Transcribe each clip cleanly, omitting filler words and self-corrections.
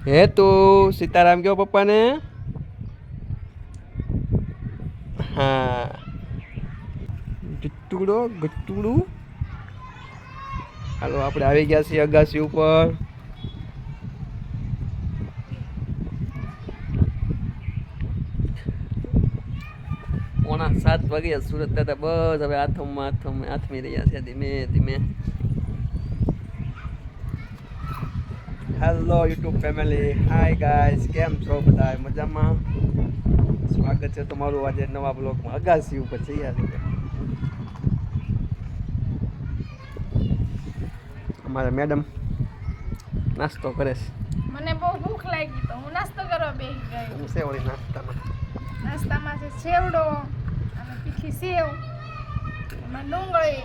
હે તો સીતારામ કયો પપ્પાને. હા ગટ્ટુડો ગટ્ટુડું. હાલો આપણે આવી ગયા છીએ અગાસી ઉપર. પોણા 7 વાગ્યા. સુરત દાદા બસ હવે આથમી રહ્યા છે ધીમે ધીમે. Hello YouTube family, hi guys, કેમ છો બધા મજામાં? સ્વાગત છે તમારું આજે નવા બ્લોગમાં. અગાસી ઉપર છીએ અમારા મેડમ નાસ્તો કરે છે. મને બહુ ભૂખ લાગી તો હું નાસ્તો કરવા બેસી ગઈ. હું સેવડી નાસ્તામાં છે સેવડો અને તીખી સેવ, એમાં ડુંગળી,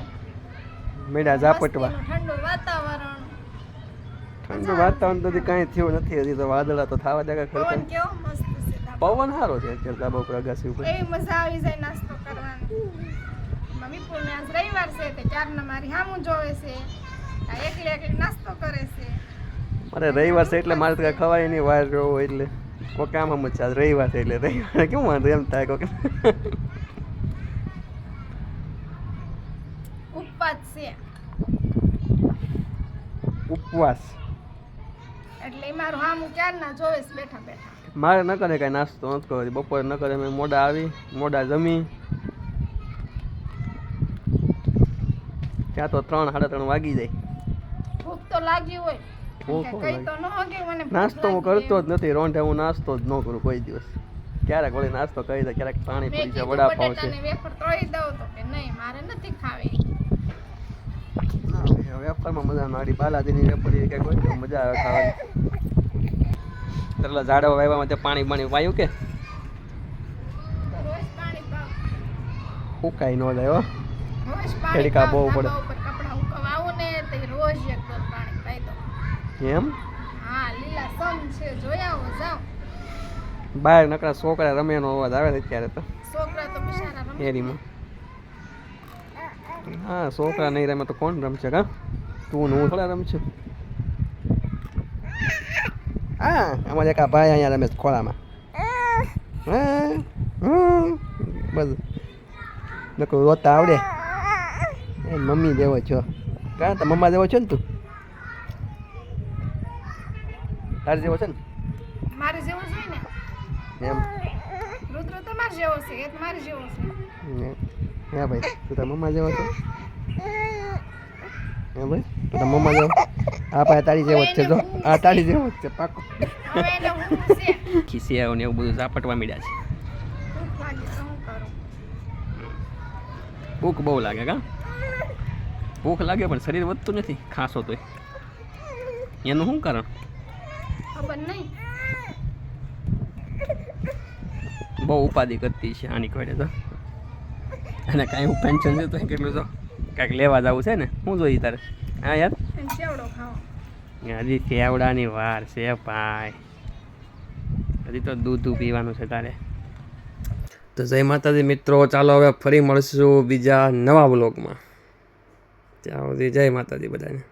મેડા ઝાપટવા. ઠંડુ વાતાવરણ. ઠંડુ વાતાવરણ તો કાંઈ થયું નથી હજી. તો વાદળા તો થવા દે. પવન કેવો મસ્ત છે. પવન સારો છે અત્યારે ધાબા ઉપર અગાસી ઉપર. એવી મજા આવી જાય નાસ્તો કરવાની. મમ્મી પૂર્ણ આજ રવિવાર છે તે ચારના મારી સામું જોવે છે. આ એકલી એકલી નાસ્તો કરે છે. મારે રવિવાર છે એટલે મારે તો કાંઈ ખવાય નહીં વાર જોવો એટલે કોઈ કામ આમ જ છે. આજ રવિવાર છે એટલે રવિવારે કેવું વાંધો એમ થાય કોક. ઉપવાસ છે ઉપવાસ એટલે મારું સામું ચારના જોવે છે બેઠા બેઠા. મારે ન કરે કાંઈ નાસ્તો નથી કરવો. બપોરે ન કરે મેં મોડા આવી મોડા જમી ત્યાં તો 3-3:30 વાગી જાય. ભૂખ તો લાગી હોય. ભૂખ કઈ તો ન હોગે મને નાસ્તો હું કરતો જ નથી. રોંઢે હું નાસ્તો જ ન કરું કોઈ દિવસ. ક્યારેક વળી નાસ્તો કરી દે, ક્યારેક પાણીપુરી છે, વડાપાવ છે. વેફર તળી દઉં તો કે નહીં મારે નથી ખાવી. વેફરમાં મજા મારી બાલાજીની વેફર એ કંઈક હોય તો મજા આવે ખાવાની. એટલે ઝાડવા વાવ્યામાં તે પાણી વાયું કે રોજ પાણી પાવ. સુકાઈ ન જાય હો. રોજ પાણી તડકા બહુ પડે. ઉપર કપડા ઉકવાવું ને તો રોજ એક ડોલ પાણી પાઈ દો. એમ હા લીલા સમ છે જોયા હો જાવ. બહાર નકરા છોકરા રમે એનો અવાજ આવે છે અત્યારે તો છોકરા તો બિચારા રમે. એરીમાં. હા છોકરા નહીં રમે તો કોણ રમશે? કા તું ને હું થોડા રમશું? હા અમારે એક આ ભાઈ અહીંયા રમે ખોળામાં. બસ નકરું રોતા આવડે. એ મમ્મી જેવો છો. કા તો મમ્મા જેવો છો ને તું? તાર જેવો છે ને? મારે જેવો છે ને એમ રુદ્ર તો મારે જેવો છે એ મારે જેવો છે. હે ભાઈ તું તાર મમ્મા જેવો છો? હે ભાઈ તું તાર મમ્મા જેવો? આ ભાઈ તારી જેવો જ છે જો. આ તારી જેવો જ છે પાકો. હવે એને હું છે ખીસિયાઓ ને એવું બધું ઝાપટવા મળ્યા છે. ભૂખ લાગી તો હું કરું. ભૂખ બહુ લાગે. કા ભૂખ લાગે પણ શરીર વધતું નથી ખાસો તોય. એનું શું કારણ? ખબર નહીં. બહુ ઉપાધિ કરતી છે આની કોડે તો. અને કાંઈ હું પેન્શન છે તો કેટલું તો કાંઈક લેવા જવું છે ને. શું જોઈએ તારે? હા યાર એને સેવડો ખાવો. હજી સેવડાની વાર છે ભાઈ. હજી તો દૂધ પીવાનું છે તારે. તો જય માતાજી મિત્રો, ચાલો હવે ફરી મળશું બીજા નવા વ્લોગમાં. ત્યાં સુધી જય માતાજી બધાને.